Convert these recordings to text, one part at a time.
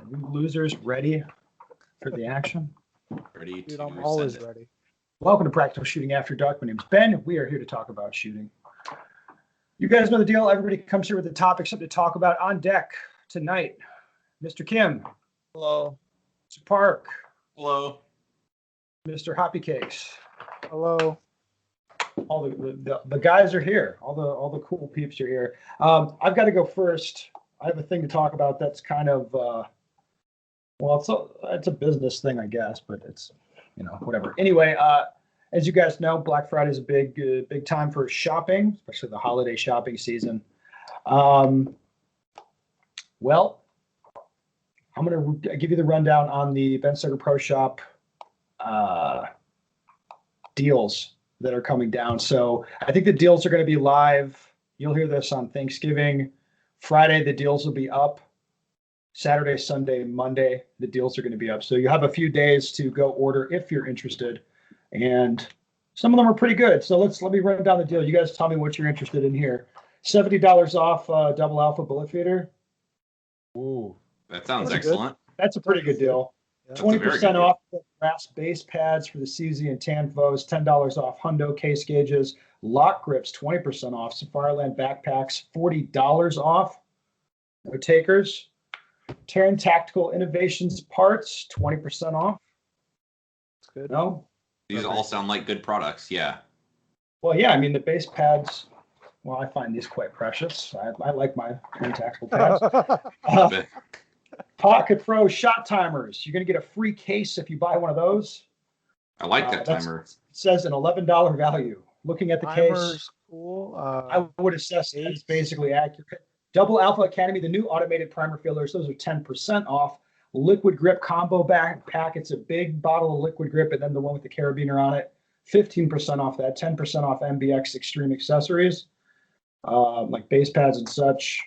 we losers ready for the action? Ready Dude, to I'm always send it. ready. Welcome to Practical Shooting After Dark. My name's Ben. We are here to talk about shooting. You guys know the deal. Everybody comes here with a topic, something to talk about. On deck tonight, Mr. Kim, Hello. Mr. Park, Hello. Mr. Hoppy Cakes. Hello. All the guys are here. All the cool peeps are here. I've got to go first. I have a thing to talk about that's kind of it's a business thing, I guess, but it's whatever. Anyway, as you guys know, Black Friday is a big time for shopping, especially the holiday shopping season. Well, I'm going to give you the rundown on the Ben Stoker Pro Shop deals that are coming down. So I think the deals are going to be live. You'll hear this on Thanksgiving. Friday, the deals will be up. Saturday, Sunday, Monday, the deals are going to be up. So you have a few days to go order if you're interested. And some of them are pretty good. So let me run down the deal. You guys tell me what you're interested in here. $70 off double alpha bullet feeder. Ooh. That sounds That's excellent. That's a pretty good deal. Yeah. 20% off the brass base pads for the CZ and Tanfos, $10 off Hundo case gauges, lock grips, 20% off, Safariland backpacks, $40 off. No takers. Terran Tactical Innovations parts, 20% off. That's good. No? These all sound like good products. Yeah. Well, yeah, I mean, the base pads, well, I find these quite precious. I like my Terran Tactical pads. But Pocket Pro shot timers. You're going to get a free case if you buy one of those. I like that That's- timer. It says an $11 value. Looking at the case, Timer's cool. I would assess that it's basically accurate. Double Alpha Academy, the new automated primer fillers, those are 10% off. Liquid Grip combo backpack. It's a big bottle of Liquid Grip and then the one with the carabiner on it. 15% off that. 10% off MBX Extreme accessories, like base pads and such.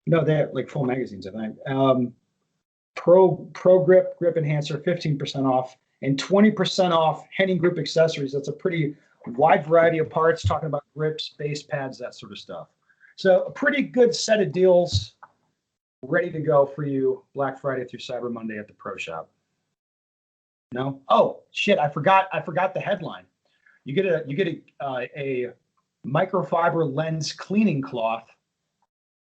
No, they have like full magazines, I think. Pro Grip Enhancer, 15% off, and 20% off Henning Group accessories. That's a pretty wide variety of parts, talking about grips, base pads, that sort of stuff. So a pretty good set of deals ready to go for you Black Friday through Cyber Monday at the Pro Shop. No? Oh, shit, I forgot the headline. You get a microfiber lens cleaning cloth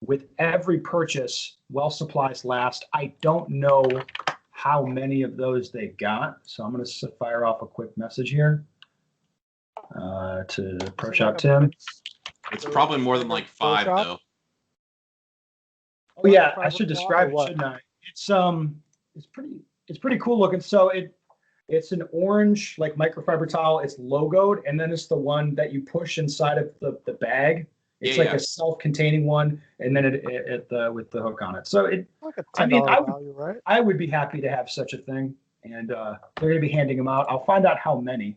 with every purchase while supplies last. I don't know how many of those they got, so I'm going to fire off a quick message here to Pro Shop Tim. It's probably more than like 5 though. Oh yeah, I should describe it, shouldn't I? It's pretty cool looking. So it's an orange like microfiber towel. It's logoed, and then it's the one that you push inside of the bag. It's a self-containing one, and then with the hook on it. So Like a $10 value, right? I would be happy to have such a thing, and they're going to be handing them out. I'll find out how many.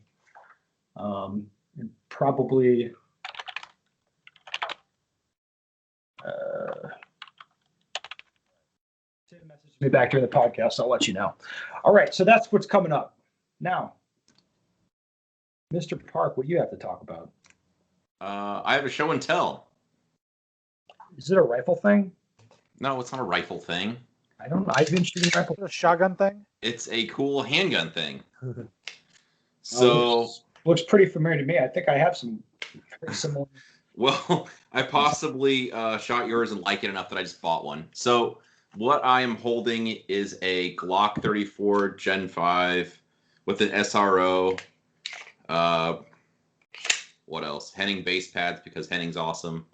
And probably. Tim messaged me back during the podcast. So I'll let you know. All right, so that's what's coming up now. Mr. Park, what do you have to talk about? I have a show and tell. Is it a rifle thing? No, it's not a rifle thing. I don't know. I've been shooting rifle. A shotgun thing? It's a cool handgun thing. So, looks pretty familiar to me. I think I have some very similar. well, I possibly shot yours and like it enough that I just bought one. So, what I am holding is a Glock 34 Gen 5 with an SRO. What else? Henning base pads because Henning's awesome.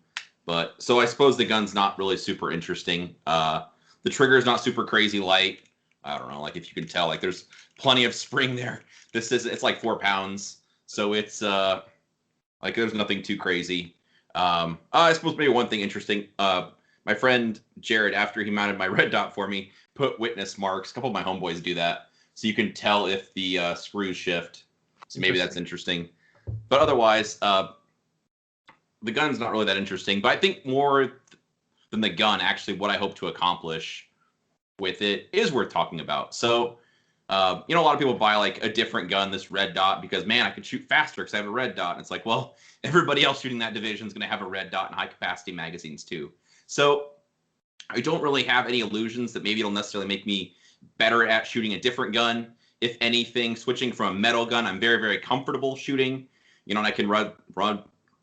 But so I suppose the gun's not really super interesting. The trigger is not super crazy light. I don't know, like if you can tell, like there's plenty of spring there. It's like 4 pounds. So it's like there's nothing too crazy. I suppose maybe one thing interesting. My friend Jared, after he mounted my red dot for me, put witness marks. A couple of my homeboys do that. So you can tell if the screws shift. So maybe that's interesting. But otherwise, the gun's not really that interesting. But I think more than the gun, actually, what I hope to accomplish with it is worth talking about. So, a lot of people buy like a different gun, this red dot, because, man, I can shoot faster because I have a red dot. And it's like, well, everybody else shooting that division is going to have a red dot and high-capacity magazines too. So I don't really have any illusions that maybe it'll necessarily make me better at shooting a different gun. If anything, switching from a metal gun, I'm very, very comfortable shooting. You know, and I can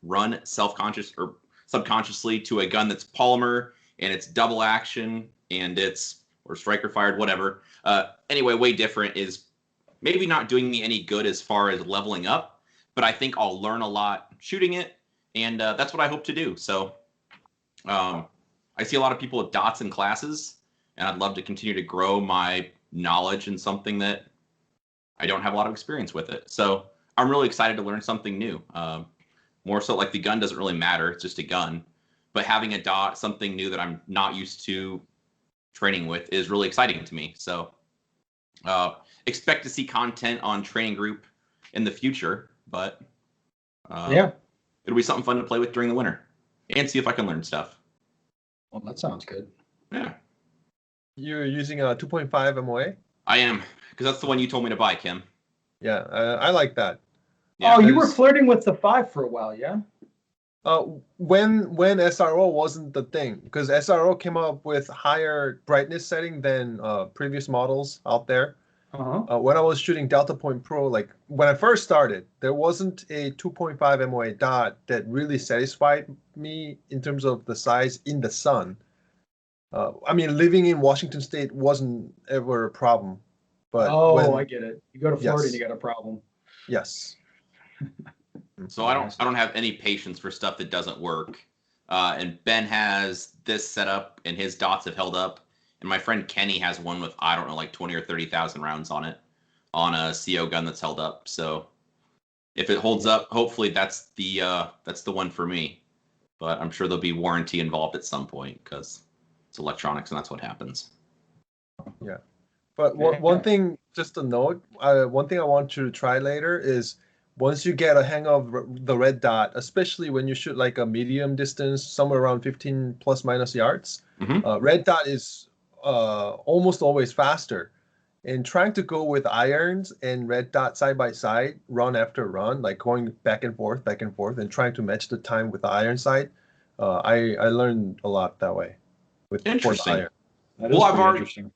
run self-conscious or subconsciously to a gun that's polymer and it's double action and it's or striker fired, whatever. Anyway, way different is maybe not doing me any good as far as leveling up, but I think I'll learn a lot shooting it, and that's what I hope to do. So I see a lot of people with dots in classes, and I'd love to continue to grow my knowledge in something that I don't have a lot of experience with it. So I'm really excited to learn something new. More so, like the gun doesn't really matter; it's just a gun. But having a dot, something new that I'm not used to training with, is really exciting to me. So expect to see content on Training Group in the future, but Yeah. it'll be something fun to play with during the winter and see if I can learn stuff. Well, that sounds good. Yeah, You're using a 2.5 MOA? I am, because that's the one you told me to buy, Kim. Yeah, I like that. Yeah, Oh, you were there's- flirting with the 5 for a while, yeah? When SRO wasn't the thing, because SRO came up with higher brightness setting than previous models out there. Uh-huh. When I was shooting Delta Point Pro, like when I first started, there wasn't a 2.5 MOA dot that really satisfied me in terms of the size in the sun. I mean, living in Washington State wasn't ever a problem, but I get it. You go to Florida and Yes. you got a problem. yes. So I don't have any patience for stuff that doesn't work. And Ben has this set up, and his dots have held up. And my friend Kenny has one with, I don't know, like 20 or 30,000 rounds on it, on a CO gun that's held up. So if it holds up, hopefully that's the one for me. But I'm sure there'll be warranty involved at some point because it's electronics and that's what happens. But Yeah. one thing, just a note, one thing I want you to try later is once you get a hang of the red dot, especially when you shoot like a medium distance, somewhere around 15 plus minus yards, Mhm. red dot is almost always faster. And trying to go with irons and red dot side by side, run after run, like going back and forth, and trying to match the time with the iron side, I learned a lot that way. For the Interesting. iron. That Well, is I've pretty already- interesting.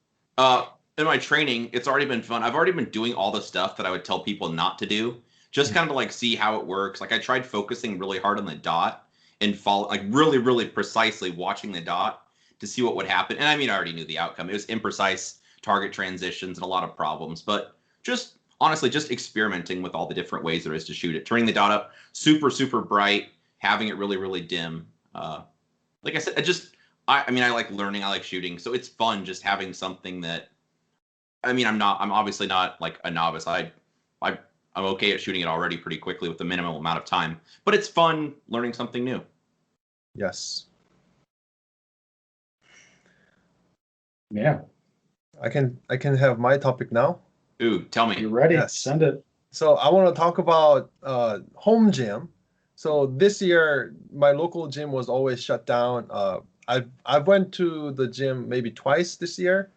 In my training, it's already been fun. I've already been doing all the stuff that I would tell people not to do, just kind of like see how it works. Like I tried focusing really hard on the dot and follow, like really, really precisely watching the dot to see what would happen. And I mean, I already knew the outcome. It was imprecise target transitions and a lot of problems, but just honestly, just experimenting with all the different ways there is to shoot it, turning the dot up super, super bright, having it really, really dim. Like I said, I mean, I like learning, I like shooting, so it's fun just having something that. I mean, I'm obviously not like a novice. I'm okay at shooting it already pretty quickly with the minimal amount of time, but it's fun learning something new. Yes. Yeah. I can have my topic now. Ooh, tell You me. ready? Yes. Send it. So I want to talk about home gym. So this year, my local gym was always shut down. I've went to the gym maybe twice this year.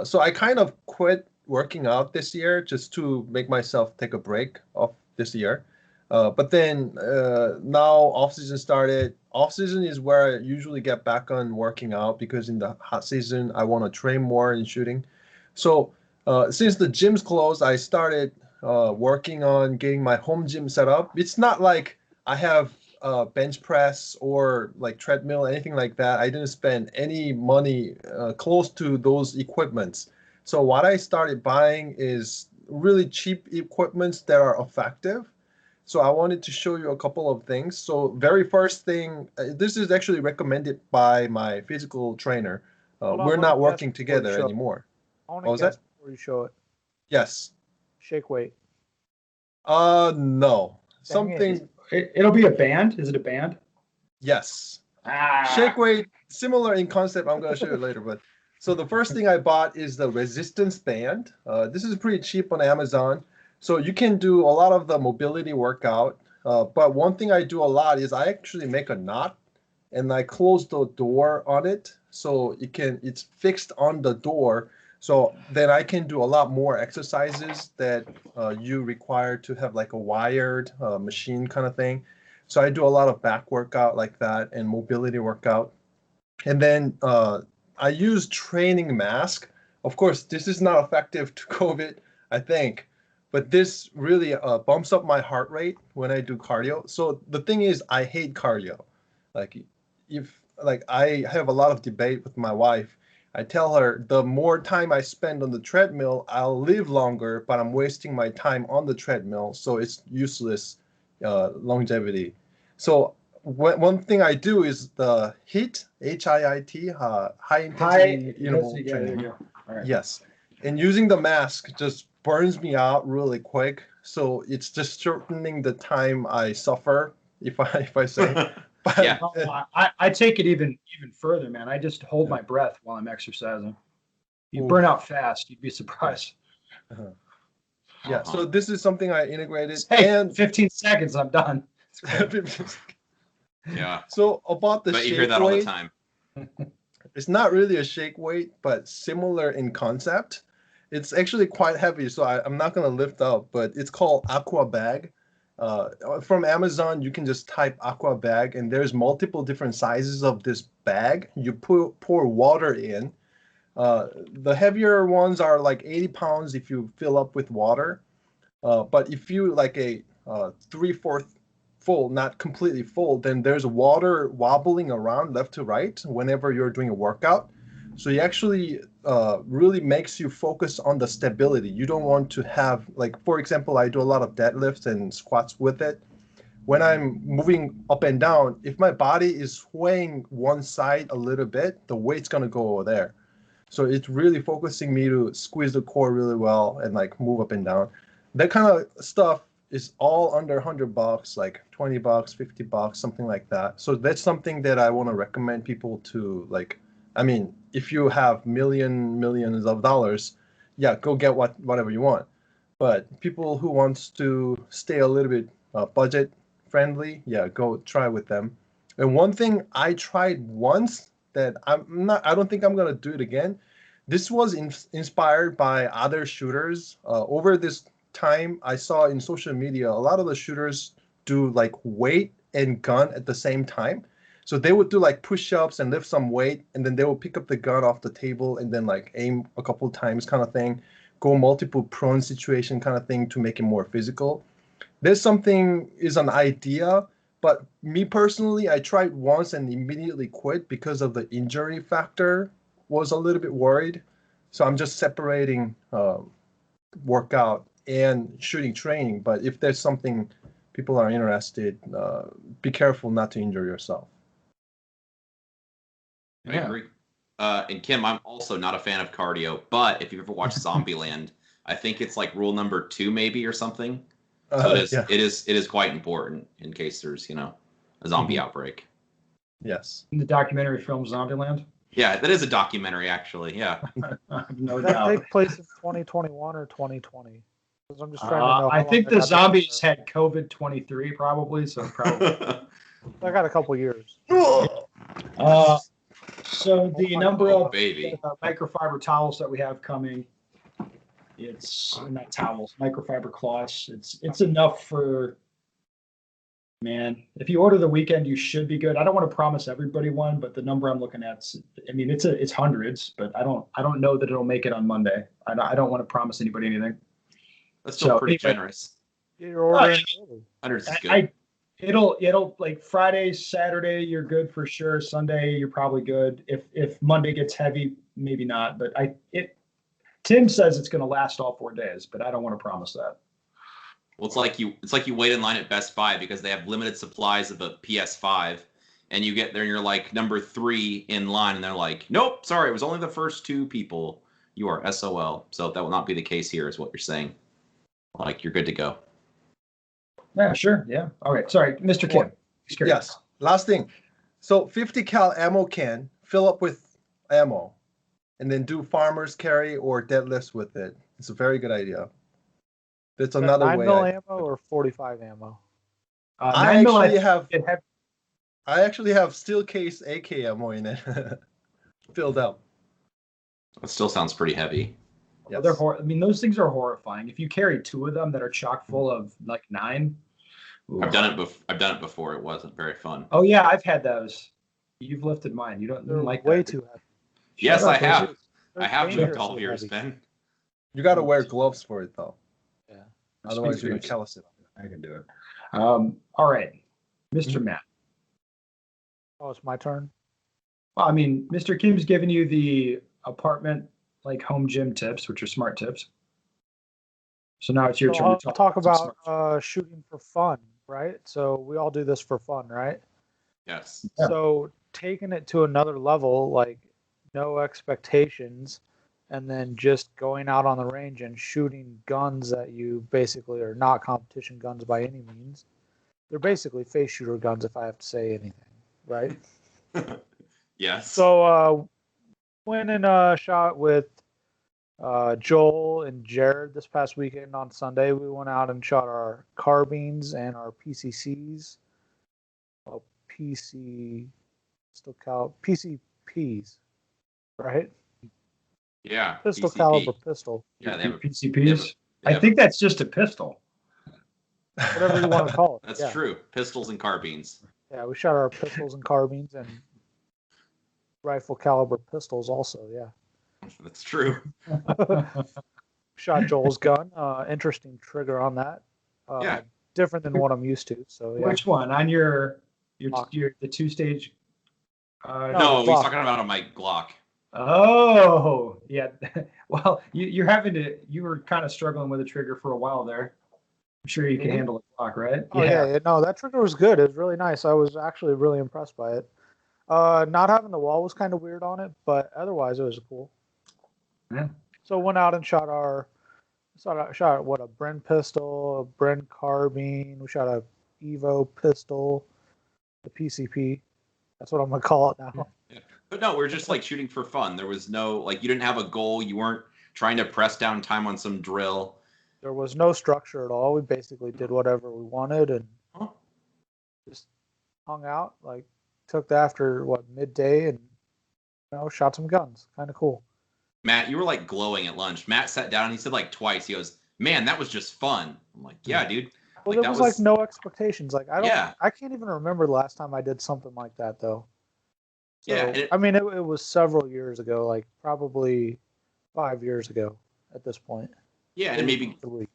So I kind of quit working out this year just to make myself take a break off this year. But then now off season started. Off season is where I usually get back on working out because in the hot season I want to train more in shooting. So since the gym's closed, I started working on getting my home gym set up. It's not like I have bench press or like treadmill, anything like that. I didn't spend any money close to those equipments. So what I started buying is really cheap equipments that are effective. So I wanted to show you a couple of things. So very first thing, this is actually recommended by my physical trainer. Hold on, We're let not me guess working before you together show it. anymore. I want What to was guess that? before you show it. Yes. Shake weight. No. Dang it. Something. It'll be a band. Is it a band? Yes. Ah. Shake weight, similar in concept. I'm going to show you later. But so the first thing I bought is the resistance band. This is pretty cheap on Amazon. So you can do a lot of the mobility workout. But one thing I do a lot is I actually make a knot and I close the door on it. So it's fixed on the door. So then I can do a lot more exercises that you require to have like a wired machine kind of thing. So I do a lot of back workout like that and mobility workout. And then I use training mask. Of course, this is not effective to COVID, I think, but this really bumps up my heart rate when I do cardio. So the thing is, I hate cardio. Like if like I have a lot of debate with my wife. I tell her the more time I spend on the treadmill, I'll live longer, but I'm wasting my time on the treadmill, so it's useless longevity. So one thing I do is the HIIT, high High intensity interval intensity. Yeah, there training. you go. All right. Yes, and using the mask just burns me out really quick. So it's just shortening the time I suffer, if I say. But Yeah. Oh, I take it even further, man. I just hold my breath while I'm exercising. You Oof. burn out fast. You'd be surprised. yeah, so this is something I integrated. Hey, And 15 seconds, I'm done. Yeah. so about the Bet you shake hear that all the weight, time. it's not really a shake weight, but similar in concept. It's actually quite heavy, so I'm not gonna lift up, but it's called Aqua Bag. From Amazon, you can just type Aqua Bag, and there's multiple different sizes of this bag. You pour water in. The heavier ones are like 80 pounds if you fill up with water. But if you like a 3/4 full, not completely full, then there's water wobbling around left to right whenever you're doing a workout. So it actually really makes you focus on the stability. You don't want to have, like, for example, I do a lot of deadlifts and squats with it. When I'm moving up and down, if my body is swaying one side a little bit, the weight's gonna go over there. So it's really focusing me to squeeze the core really well and like move up and down. That kind of stuff is all under $100, like $20, $50, something like that. So that's something that I want to recommend people to, like. I mean, if you have millions of dollars, yeah, go get whatever you want. But people who wants to stay a little bit budget friendly, yeah, go try with them. And one thing I tried once that I don't think I'm gonna do it again. This was inspired by other shooters. Over this time, I saw in social media a lot of the shooters do like weight and gun at the same time. So they would do like push-ups and lift some weight, and then they would pick up the gun off the table and then like aim a couple times, kind of thing. Go multiple prone situation, kind of thing, to make it more physical. There's something is an idea, but me personally, I tried once and immediately quit because of the injury factor. Was a little bit worried, so I'm just separating workout and shooting training. But if there's something people are interested, be careful not to injure yourself. I agree. And Kim, I'm also not a fan of cardio, but if you've ever watched Zombieland, I think it's like rule number 2 maybe or something. So Yeah. it is quite important in case there's, a zombie outbreak. Yes. In the documentary film Zombieland. Yeah, that is a documentary actually. Yeah. No Does that doubt. take place in 2021 or 2020? Because I'm just trying to know. I how think long the got zombies had COVID-23 probably, so probably. I got a couple years. So the number of baby. microfiber towels that we have coming, it's not towels, microfiber cloths. It's enough for, man. If you order the weekend, you should be good. I don't want to promise everybody one, but the number I'm looking at, I mean, it's hundreds, but I don't know that it'll make it on Monday. I don't want to promise anybody anything. That's still pretty generous. You're ordering early. Hundreds is good. It'll like Friday, Saturday, you're good for sure. Sunday, you're probably good. If Monday gets heavy, maybe not. But Tim says it's going to last all 4 days, but I don't want to promise that. Well, it's like you wait in line at Best Buy because they have limited supplies of a PS5, and you get there and you're like number 3 in line, and they're like, nope, sorry, it was only the first 2 people. You are SOL. So that will not be the case here, is what you're saying. Like, you're good to go. Yeah, sure. Yeah. All right. Sorry, Mr. Kim. Yes. Last thing. So 50 cal ammo can, fill up with ammo, and then do farmer's carry or deadlifts with it. It's a very good idea. That's another 9 way. mil ammo or 45 ammo? I actually have steel case AK ammo in it, filled up. That still sounds pretty heavy. Yes. I mean, those things are horrifying. If you carry 2 of them that are chock full of like 9. I've done it before. It wasn't very fun. Oh yeah, I've had those. You've lifted mine. You don't They're like way that. too heavy. Yes, Shut I up, have. They're I have moved all of dangerously yours, heavy. Ben. You got to wear gloves for it though. Yeah. Otherwise, you're Speak gonna for callus it. I can do it. All right, Mr. Mhm. Matt. Oh, it's my turn. Well, I mean, Mr. Kim's giving you the apartment like home gym tips, which are smart tips. So now it's your So turn I'll to talk some about smart- shooting for fun, right? So we all do this for fun, right? Yes. Yeah. So taking it to another level, like no expectations, and then just going out on the range and shooting guns that you basically are not competition guns by any means. They're basically face shooter guns, if I have to say anything, right? Yes. So went and shot with Joel and Jared this past weekend on Sunday. We went out and shot our carbines and our PCCs. Well, PCPs, right? Yeah. Pistol PCP. caliber pistol, Yeah, they have a, PCPs. they I have think that's just a pistol. whatever you want to call it. That's Yeah. true. Pistols and carbines. Yeah, we shot our pistols and carbines and rifle caliber pistols also. Yeah. That's true. Shot Joel's gun. Interesting trigger on that. Yeah. Different than what I'm used to. So yeah. Which one on your Glock. the two-stage? No, he's Glock. talking about on my Glock. Oh, yeah. Well, you're having to. You were kind of struggling with the trigger for a while there. I'm sure you can Me? handle a Glock, right? Oh yeah. No, that trigger was good. It was really nice. I was actually really impressed by it. Not having the wall was kind of weird on it, but otherwise it was cool. Yeah. So went out and shot what, a Bren pistol, a Bren carbine. We shot a Evo pistol, the PCP. That's what I'm gonna call it now. Yeah. But no, we're just like shooting for fun. There was no, like, you didn't have a goal. You weren't trying to press down time on some drill. There was no structure at all. We basically did whatever we wanted and Huh? just hung out. Like took after midday and shot some guns. Kind of cool. Matt, you were like glowing at lunch. Matt sat down and he said like twice, he goes, "Man, that was just fun." I'm like, "Yeah, dude." Well, Like, there that was like no expectations. Like Yeah. I can't even remember the last time I did something like that though. So, Yeah, and it- I mean, it was several years ago, like probably 5 years ago at this point. Yeah, and maybe 3.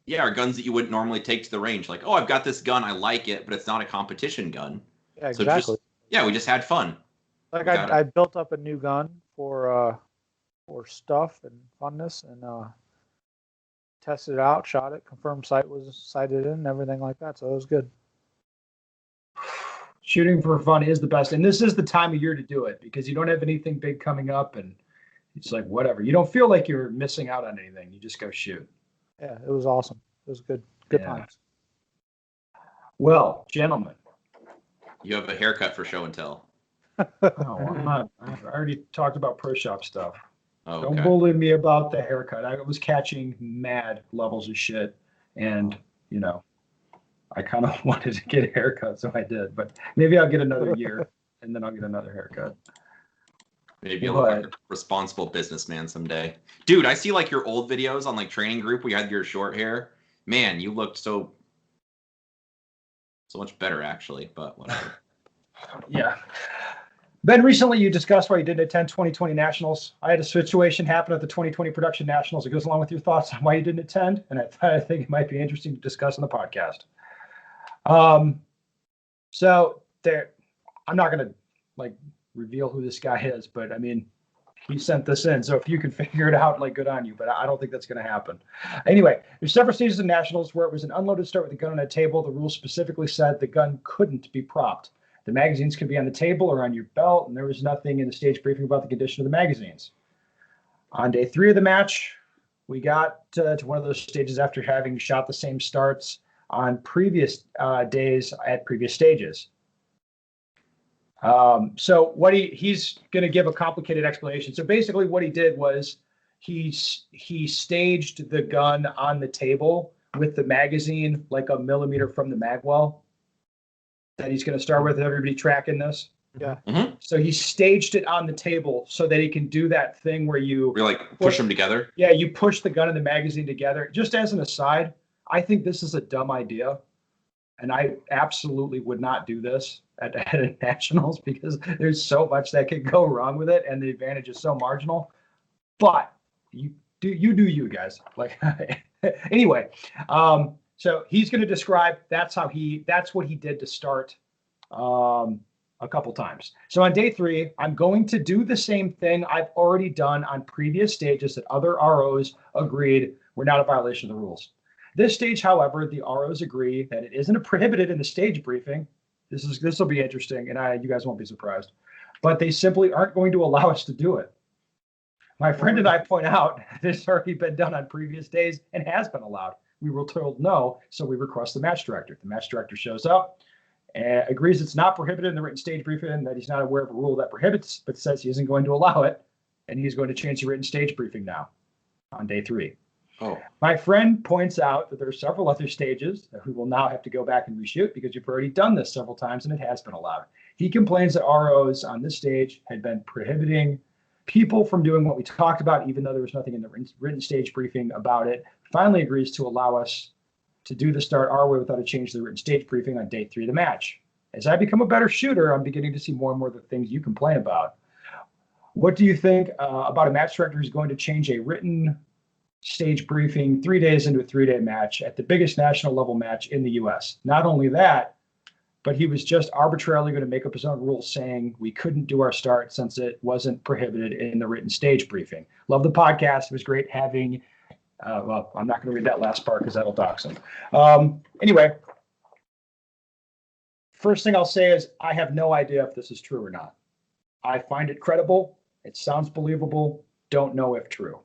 yeah, are guns that you wouldn't normally take to the range. Like, oh, I've got this gun, I like it, but it's not a competition gun. Yeah, So exactly. we just had fun. Like got I built up a new gun for stuff and funness and tested it out, shot it, confirmed sight was sighted in, and everything like that. So it was good. Shooting for fun is the best, and this is the time of year to do it because you don't have anything big coming up, and it's like whatever. You don't feel like you're missing out on anything. You just go shoot. Yeah, it was awesome. It was good Yeah. times. Well, gentlemen. You have a haircut for show and tell. Oh, I'm not. I already talked about pro shop stuff. Oh, Don't okay. bully me about the haircut. I was catching mad levels of shit, and I kind of wanted to get a haircut, so I did. But maybe I'll get another year, and then I'll get another haircut. Maybe you'll look like a responsible businessman someday. Dude, I see like your old videos on like training group where you had your short hair. Man, you looked so much better actually, but whatever. Yeah. Ben, recently you discussed why you didn't attend 2020 Nationals. I had a situation happen at the 2020 Production Nationals. It goes along with your thoughts on why you didn't attend, and I think it might be interesting to discuss on the podcast. So there, I'm not going to like reveal who this guy is, but I mean, he sent this in. So if you can figure it out, like, good on you. But I don't think that's going to happen. Anyway, there's several stages of Nationals where it was an unloaded start with the gun on a table. The rules specifically said the gun couldn't be propped. The magazines could be on the table or on your belt, and there was nothing in the stage briefing about the condition of the magazines. On day 3 of the match, we got to one of those stages after having shot the same starts on previous days at previous stages. So what he's going to give a complicated explanation. So basically what he did was he staged the gun on the table with the magazine like a millimeter from the mag well that he's going to start with. Everybody tracking this? Yeah. Mm-hmm. So he staged it on the table so that he can do that thing where you We're like push them together. Yeah, you push the gun and the magazine together. Just as an aside, I think this is a dumb idea, and I absolutely would not do this. at nationals because there's so much that could go wrong with it, and the advantage is so marginal. But you do you guys. Like anyway, so he's going to describe that's what he did to start a couple times. So on day 3, I'm going to do the same thing I've already done on previous stages that other ROs agreed were not a violation of the rules. This stage, however, the ROs agree that it isn't prohibited in the stage briefing. This will be interesting, and you guys won't be surprised. But they simply aren't going to allow us to do it. My friend and I point out this has already been done on previous days and has been allowed. We were told no, so we request the match director. The match director shows up and agrees it's not prohibited in the written stage briefing and that he's not aware of a rule that prohibits, but says he isn't going to allow it, and he's going to change the written stage briefing now on day 3. Oh. My friend points out that there are several other stages that we will now have to go back and reshoot because you've already done this several times and it has been allowed. He complains that ROs on this stage had been prohibiting people from doing what we talked about, even though there was nothing in the written stage briefing about it. Finally agrees to allow us to do the start our way without a change to the written stage briefing on day 3 of the match. As I become a better shooter, I'm beginning to see more and more of the things you complain about. What do you think about a match director who's going to change a written stage briefing 3 days into a 3-day match at the biggest national level match in the US? Not only that, but he was just arbitrarily going to make up his own rules saying we couldn't do our start since it wasn't prohibited in the written stage briefing. Love the podcast. It was great having, well, I'm not going to read that last part because that'll dox him. Anyway, first thing I'll say is I have no idea if this is true or not. I find it credible. It sounds believable. Don't know if true.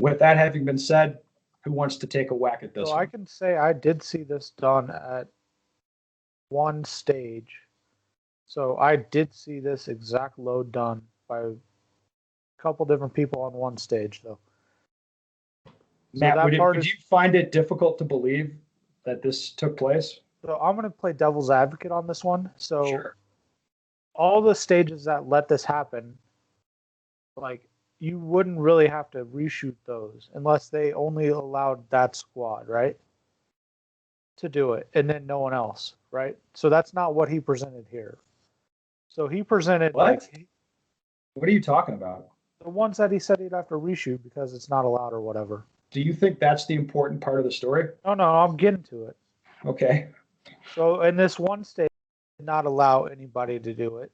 With that having been said, who wants to take a whack at this So one? I can say I did see this done at one stage. So I did see this exact load done by a couple different people on one stage, though. Matt, that part would is- you find it difficult to believe that this took place? So I'm going to play devil's advocate on this one. So Sure. all the stages that let this happen, like, you wouldn't really have to reshoot those unless they only allowed that squad, right? To do it, and then no one else, right? So that's not what he presented here. So he presented What? like What are you talking about? the ones that he said he'd have to reshoot because it's not allowed or whatever. Do you think that's the important part of the story? No, I'm getting to it. Okay. So in this one state, did not allow anybody to do it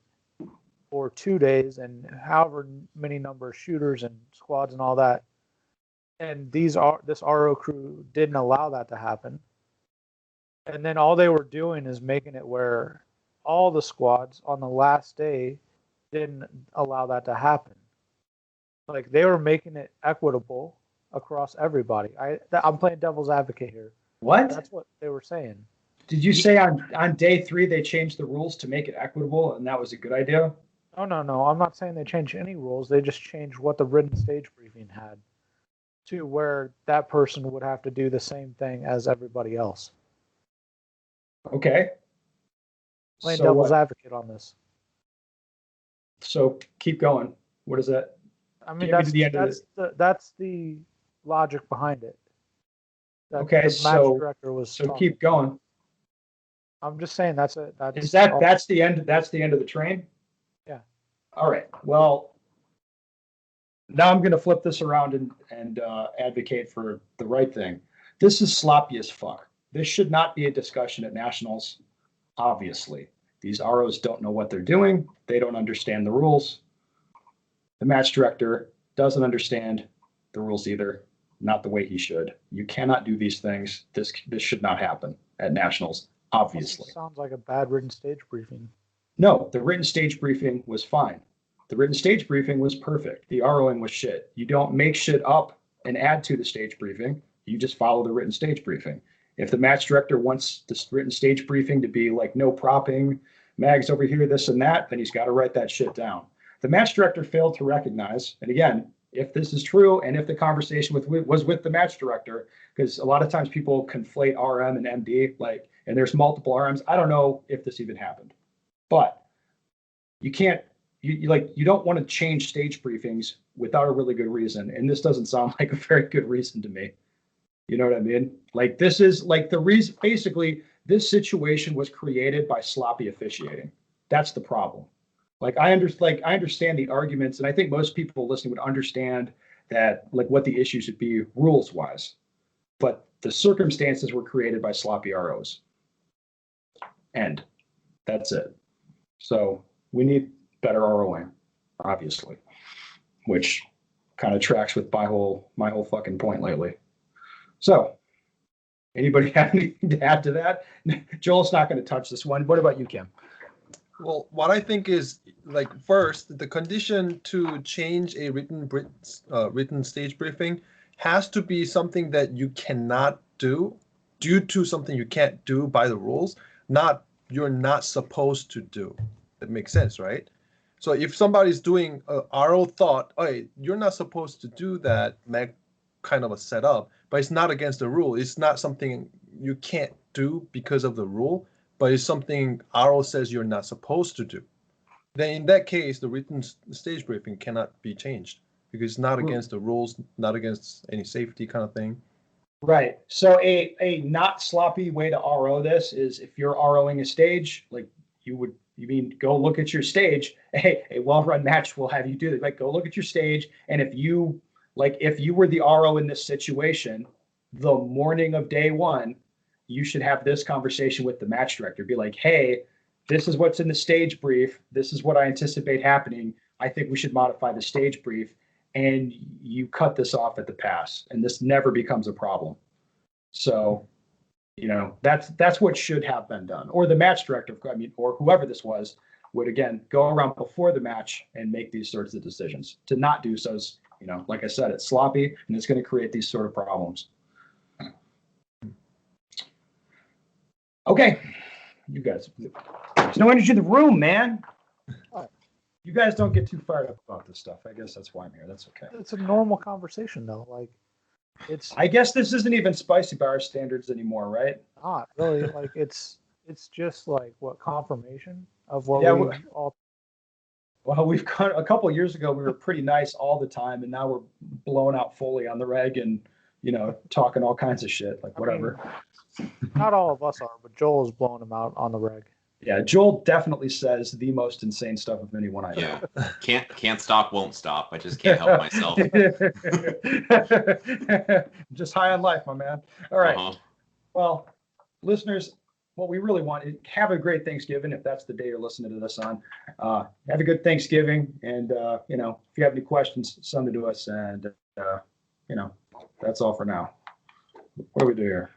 for 2 days and however many number of shooters and squads and all that. And this RO crew didn't allow that to happen. And then all they were doing is making it where all the squads on the last day didn't allow that to happen. Like they were making it equitable across everybody. I'm playing devil's advocate here. What? That's what they were saying. Did you say on day 3 they changed the rules to make it equitable and that was a good idea? No. I'm not saying they changed any rules. They just changed what the written stage briefing had to where that person would have to do the same thing as everybody else. Okay. Playing So devil's what? advocate on this. So keep going. What is that? I mean, Get me to the end of that's the logic behind it. That Okay, the match so- director was. So talking. keep going. I'm just saying that's it. Is that's the end of the train? Yeah. All right. Well, now I'm going to flip this around and advocate for the right thing. This is sloppy as fuck. This should not be a discussion at nationals. Obviously, these ROs don't know what they're doing. They don't understand the rules. The match director doesn't understand the rules either. Not the way he should. You cannot do these things. This should not happen at nationals. Obviously. Sounds like a bad written stage briefing. No, the written stage briefing was fine. The written stage briefing was perfect. The ROing was shit. You don't make shit up and add to the stage briefing. You just follow the written stage briefing. If the match director wants this written stage briefing to be like no propping, mags over here, this and that, then he's got to write that shit down. The match director failed to recognize, and again, if this is true and if the conversation was with the match director, because a lot of times people conflate RM and MD, like, and there's multiple RMs. I don't know if this even happened, but you can't, you don't want to change stage briefings without a really good reason. And this doesn't sound like a very good reason to me. You know what I mean? Like this is like the reason, basically this situation was created by sloppy officiating. That's the problem. I understand the arguments, and I think most people listening would understand that what the issue should be rules wise, but the circumstances were created by sloppy ROs. And that's it. So we need better ROing, obviously, which kind of tracks with my whole fucking point lately. So anybody have anything to add to that? Joel's not going to touch this one. What about you, Kim? Well, what I think is, first, the condition to change a written stage briefing has to be something that you cannot do due to something you can't do by the rules, not you're not supposed to do. That makes sense, right? So if somebody's doing a RO thought, hey, you're not supposed to do that, kind of a setup, but it's not against the rule. It's not something you can't do because of the rule, but it's something RO says you're not supposed to do. Then in that case, the written stage briefing cannot be changed because it's not against the rules, not against any safety kind of thing. Right. So a not sloppy way to RO this is if you're ROing a stage, you mean go look at your stage. Hey, a well-run match will have you do that. Go look at your stage, and if you were the RO in this situation, the morning of day one, you should have this conversation with the match director. Be like, hey, this is what's in the stage brief. This is what I anticipate happening. I think we should modify the stage brief. And you cut this off at the pass, and this never becomes a problem. So, that's what should have been done. Or the match director, or whoever this was, would again go around before the match and make these sorts of decisions. To not do so is, like I said, it's sloppy and it's going to create these sort of problems. Okay, you guys, there's no energy in the room, man. You guys don't get too fired up about this stuff. I guess that's why I'm here. That's okay. It's a normal conversation, though. I guess this isn't even spicy bar standards anymore, right? Not really. It's just what confirmation of what Yeah, we all. Well, we've got a couple of years ago, we were pretty nice all the time, and now we're blowing out fully on the reg and talking all kinds of shit, whatever. Not all of us are, but Joel is blowing them out on the reg. Yeah, Joel definitely says the most insane stuff of anyone I know. Yeah, can't stop, won't stop. I just can't help myself. Just high on life, my man. All right. Uh-huh. Well, listeners, what we really want is have a great Thanksgiving if that's the day you're listening to this on. Have a good Thanksgiving, and if you have any questions, send them to us, and that's all for now. What do we do here?